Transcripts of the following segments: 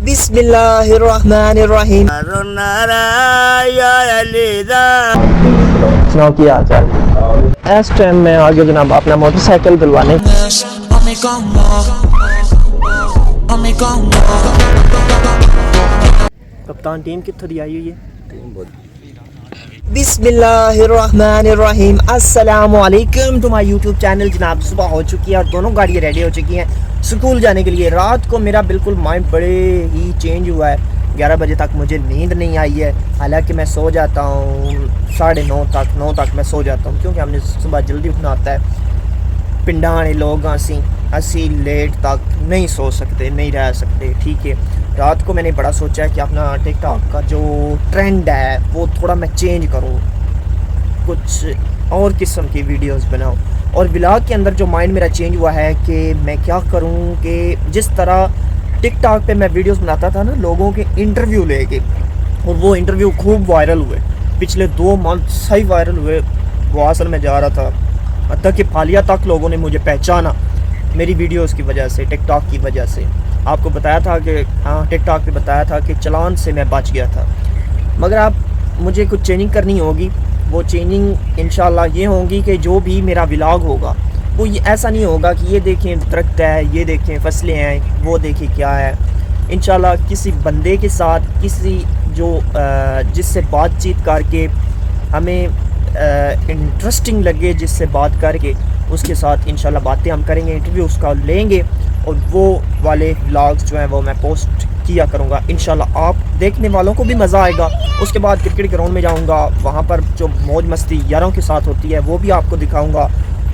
बिस्मिल्लाहिर्रहमानिर्रहीम। सुनाओ क्या हाल चाल। इस टाइम में आगे जनाब अपना मोटरसाइकिल दिलवाने कप्तान टीम कितों दी आई हुई है। बिस्मिल्लाहिर्रहमानिर्रहीम। अस्सलाम वालेकुम टू माय यूट्यूब चैनल। जनाब सुबह हो चुकी है और दोनों गाड़ियाँ रेडी हो चुकी हैं स्कूल जाने के लिए। रात को मेरा बिल्कुल माइंड बड़े ही चेंज हुआ है। 11 बजे तक मुझे नींद नहीं आई है, हालांकि मैं सो जाता हूँ 9:30 तक मैं सो जाता हूँ, क्योंकि हमने सुबह जल्दी उठना होता है। पिंडा वाले लोग असी लेट तक नहीं सो सकते, नहीं रह सकते, ठीक है। रात को मैंने बड़ा सोचा है कि अपना टिकटॉक का जो ट्रेंड है वो थोड़ा मैं चेंज करूँ, कुछ और किस्म की वीडियोस बनाऊँ। और व्लॉग के अंदर जो माइंड मेरा चेंज हुआ है कि मैं क्या करूँ कि जिस तरह टिकटॉक पे मैं वीडियोस बनाता था ना लोगों के इंटरव्यू लेके, और वो इंटरव्यू खूब वायरल हुए, पिछले 2 मंथ सही वायरल हुए। वासल में जा रहा था, हत्ता कि फालिया तक लोगों ने मुझे पहचाना मेरी वीडियोस की वजह से, टिकटॉक की वजह से। आपको बताया था कि हाँ, टिकटॉक पे बताया था कि चालान से मैं बच गया था, मगर अब मुझे कुछ चेंजिंग करनी होगी। वो चेंजिंग इंशाल्लाह ये होगी कि जो भी मेरा व्लॉग होगा वो ये ऐसा नहीं होगा कि ये देखें दरख्त है, ये देखें फसलें हैं, वो देखें क्या है। इंशाल्लाह किसी बंदे के साथ, किसी जो जिससे बातचीत करके हमें इंटरेस्टिंग लगे, जिससे बात करके उसके साथ इंशाल्लाह बातें हम करेंगे, इंटरव्यू उसका लेंगे और वो वाले व्लॉग्स जो हैं वो मैं पोस्ट किया करूँगा। इंशाल्लाह आप देखने वालों को भी मज़ा आएगा। उसके बाद क्रिकेट ग्राउंड में जाऊँगा, वहाँ पर जो मौज मस्ती यारों के साथ होती है वो भी आपको दिखाऊँगा।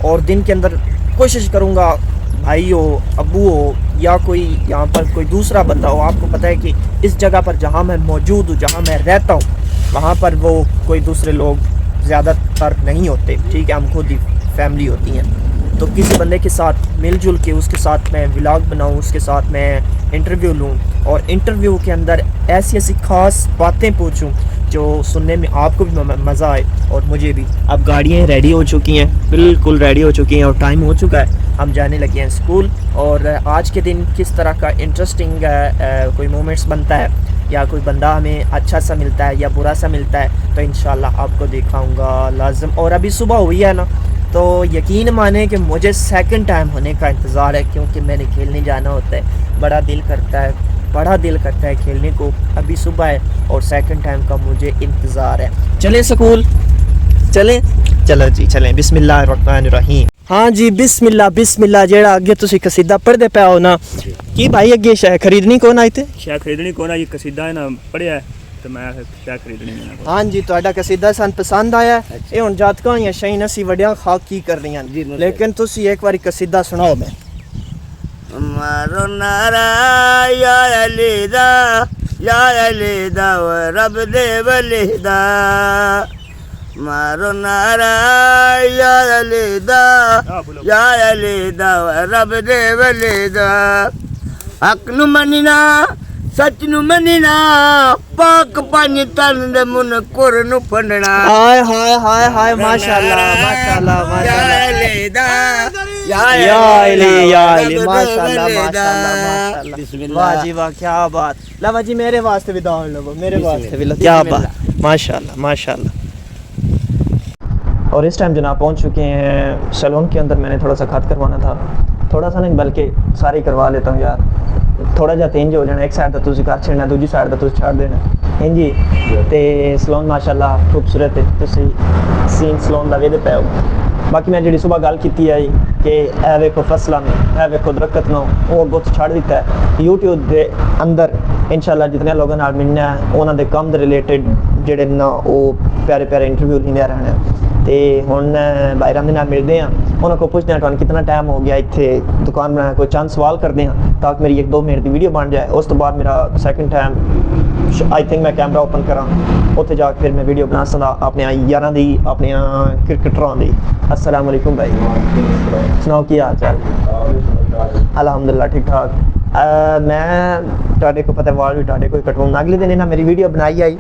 और दिन के अंदर कोशिश करूँगा भाई हो, अब्बू हो या कोई यहाँ पर कोई दूसरा बंदा हो, आपको पता है कि इस जगह पर जहाँ मैं मौजूद हूँ, जहाँ मैं रहता हूँ, वहाँ पर वो कोई दूसरे लोग ज़्यादातर नहीं होते, ठीक है। हम खुद ही फैमिली होती हैं, तो किसी बंदे के साथ मिलजुल के उसके साथ मैं व्लॉग बनाऊँ, उसके साथ मैं इंटरव्यू लूँ और इंटरव्यू के अंदर ऐसी ऐसी ख़ास बातें पूछूँ जो सुनने में आपको भी मज़ा आए और मुझे भी। अब गाड़ियाँ रेडी हो चुकी हैं, बिल्कुल रेडी हो चुकी हैं और टाइम हो चुका है, हम जाने लगे हैं स्कूल। और आज के दिन किस तरह का इंटरेस्टिंग कोई मोमेंट्स बनता है या कोई बंदा हमें अच्छा सा मिलता है या बुरा सा मिलता है, तो इंशाल्लाह आपको दिखाऊंगा लाजम। और अभी सुबह हुई है ना, तो यकीन माने कि मुझे सेकंड टाइम होने का इंतज़ार है, क्योंकि मैंने खेलने जाना होता है, बड़ा दिल करता है खेलने को। अभी सुबह है और सेकंड टाइम का मुझे इंतज़ार है। चलें स्कूल, चलो जी चलें। बिस्मिल्लाहिर्रहमानिर्रहीम। हाँ जी, बिस्मिल्लाह। जेड़ा अगे तुसी कसीदा पढ़दे पे हो ना कि भाई अगे शय खरीदनी कौन आई थे? शय खरीदनी कौन आई, कसीदा है ना पढ़िया है तो मैं शय खरीदनी है। हाँ जी, तुहाडा कसीदा सन पसंद आया। ये हुन जातकां या शैन असी वड्या खाक की कर रही हैं, लेकिन तुसी एक बारी कसीदा सुनाओ। मैं मारो नारा या अलीदा व रब दे वलीदा, मारो नारा या अलीदा व रब दे वलीदा। हक नु मनीना, सच नु मनीना, पाक पानी तन दे मुन कुर नु फंडना। हाय हाय हाय हाय, माशाल्लाह माशाल्लाह माशाल्लाह, या अलीदा या अली माशाल्लाह माशाल्लाह, वाह जी वाह, क्या बात। लावा जी मेरे वास्ते भी दान लो, मेरे वास्ते भी लो, क्या बात, माशाल्लाह माशाल्लाह। और इस टाइम जनाब पहुंच चुके हैं सैलून के अंदर। मैंने थोड़ा सा खत करवाना था, थोड़ा सा नहीं बल्कि सारी करवा लेता हूँ यार, थोड़ा जा चेंज हो जाना। एक साइड तो तुझे कर छड़ना, दूजी साइड तो तुझे छड़ देना हैं जी। तो सैलून माशाल्लाह खूबसूरत है, तुसी सीन सैलून का वेदे पे हो। बाकी मैं जी सुबह गल की है कि ए वेखो फसलों में, ए वेखो दरख्त में, और बहुत छड़ दिता है यूट्यूब के अंदर। इंशाल्लाह जितने लोगों नाल मिलना है उन्होंने काम के रिलेटेड जेडे ना वो प्यारे प्यारे इंटरव्यू लेने रहने। तो हुण भाईराम दे नाल मिलते हैं, उन्होंने को पूछते हैं तुहानू कितना टाइम हो गया इत्थे दुकान बनाए, कोई चंद सवाल करते हैं ताकि मेरी 1-2 मिनट की वीडियो बन जाए। उस तो बाद मेरा सेकंड टाइम आई थिंक मैं कैमरा ओपन करा, उत्थे जाके फिर मैं वीडियो बना सकदा अपने यारां दी, अपने क्रिकेटरां दी। अस्सलाम वालेकुम भाई, सुनाओ की हाल चाल? अल्हम्दुलिल्लाह ठीक ठाक। मैं तुहाडे को पता वाल भी तुहाडे कोई कटवाउणा, अगले दिन इन्हां मेरी वीडियो बनाई आई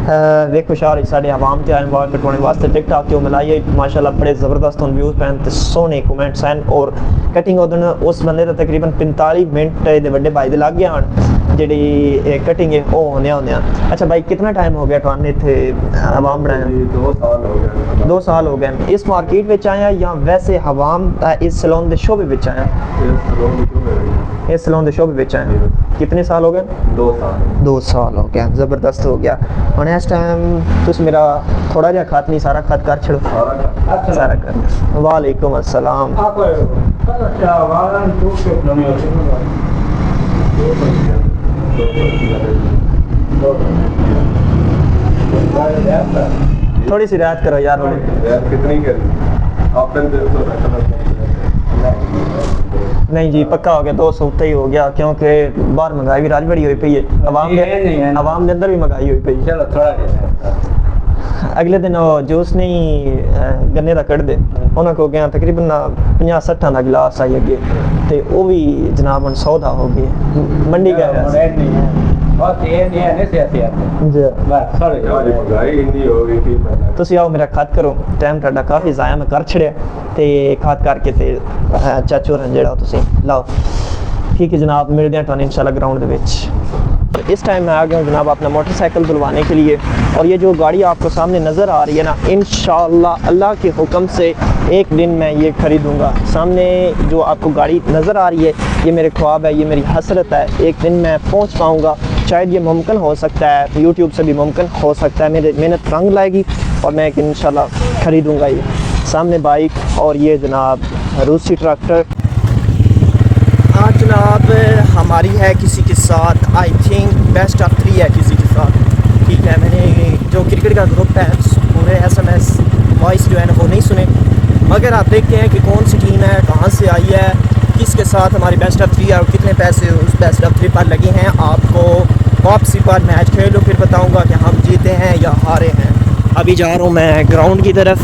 वेखो शार साढ़े आवाम ते आए वाल कटवाने वास्ते टिकटॉक ते मिलाई माशाल्लाह बड़े ज़बरदस्त व्यूज़ पैन ते सोहने कमेंट्स हैं। और कटिंग उस बंदे दा तकरीबन 45 मिनट दे बड़े भाई दे लग गए हैं। ਜਿਹੜੀ ਕਟਿੰਗ ਹੈ ਉਹ ਹੋਣੇ ਹੁੰਦੇ ਆ। ਅੱਛਾ ਭਾਈ ਕਿੰਨਾ ਟਾਈਮ ਹੋ ਗਿਆ ਤੁਹਾਨੂੰ ਇੱਥੇ ਹਵਾਮ ਬਣਾਇਆ? 2 ਸਾਲ ਹੋ ਗਏ। 2 ਸਾਲ ਹੋ गए। इस मार्केट ਵਿੱਚ ਆਇਆ ਜਾਂ ਵੈਸੇ ਹਵਾਮ ਇਸ ਸੈਲੂਨ ਦੇ ਸ਼ੋਬੇ ਵਿੱਚ ਆਇਆ? इस सैलून के शोबे ਵਿੱਚ आया। कितने साल हो गए? 2 साल। 2 साल हो गया, ज़बरदस्त हो गया। और इस टाइम तुस मेरा थोड़ा जिहा खत नहीं सारा खत कर छड़ो, सारा कर। वालेकुम अस्सलाम। थोड़ी सी रियायत करो यार। कितनी करी आपने? नहीं जी पक्का हो गया, 200 उत्ते ही हो गया, क्योंकि बाहर महंगाई भी राज बड़ी हुई पई है, आवाम के अंदर भी महंगाई हुई पई। चलो थोड़ा अगले दिन वो जूस नहीं गन्ने का कढ़ दे उन्होंने को गया तकरीबन 50-60 का गिलास आई अगे, तो वो भी जनाब हम 100 का हो गए मंडी गए। ਤੁਸੀਂ ਆਓ ਮੇਰਾ ਖਤ ਕਰੋ, ਟਾਈਮ ਤੁਹਾਡਾ ਕਾਫੀ ਜ਼ਾਇਆ ਮੈਂ ਕਰ ਛੜਿਆ ਤੇ ਖਤ ਕਰਕੇ ਤੇ ਚਾਚੂ ਰਨ ਜਿਹੜਾ ਤੁਸੀਂ ਲਾਓ। ठीक है जनाब, मिलते हैं ਤੁਹਾਨੂੰ इंशाल्लाह ग्राउंड ਦੇ ਵਿੱਚ। तो इस टाइम मैं आ गया हूँ जनाब अपना मोटरसाइकिल धुलवाने के लिए, और ये जो गाड़ी आपको सामने नज़र आ रही है ना, इंशाल्लाह अल्लाह के हुक्म से एक दिन मैं ये ख़रीदूँगा। सामने जो आपको गाड़ी नज़र आ रही है ये मेरे ख्वाब है, ये मेरी हसरत है, एक दिन मैं पहुँच पाऊँगा। शायद ये मुमकिन हो सकता है, यूट्यूब से भी मुमकिन हो सकता है, मेरे मेहनत रंग लाएगी और मैं एक इंशाल्लाह ख़रीदूँगा। ये सामने बाइक और ये जनाब रूसी ट्रैक्टर। आज जनाब हमारी है किसी के साथ, आई थिंक बेस्ट ऑफ 3 है किसी के साथ, ठीक है। मैंने जो क्रिकेट का ग्रुप है पूरे SMS वॉइस जो है ना वो नहीं सुने, मगर आप देखते हैं कि कौन सी टीम है, कहाँ से आई है, किसके साथ हमारी बेस्ट ऑफ 3 है और कितने पैसे उस बेस्ट ऑफ 3 पर लगे हैं। आपको वापसी पर मैच खेलो फिर बताऊँगा कि हम जीते हैं या हारे हैं। अभी जा रहा हूँ मैं ग्राउंड की तरफ।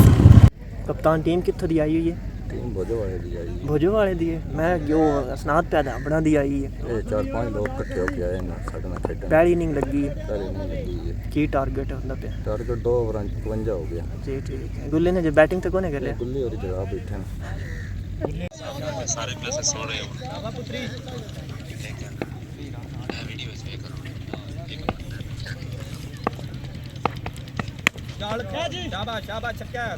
कप्तान टीम कितों दी आई हुई है? टीम भोजो वाले दी है। मैं जो असनाद पैदा बना दी आई है। ये 4-5 लोग इकट्ठे होके आए ना साडे नाल खेडन। पहली इनिंग लगी है, पहले नहीं लगी है। की टारगेट होता पे? टारगेट 2 ओवर 55 हो गया। जी ठीक है। गुल्ले ने जो बैटिंग तक कोने कर लिया। गुल्ली और जवाब बैठे हैं सारे पैसे सो रहे हो। शाबाश शाबाश छक्का है,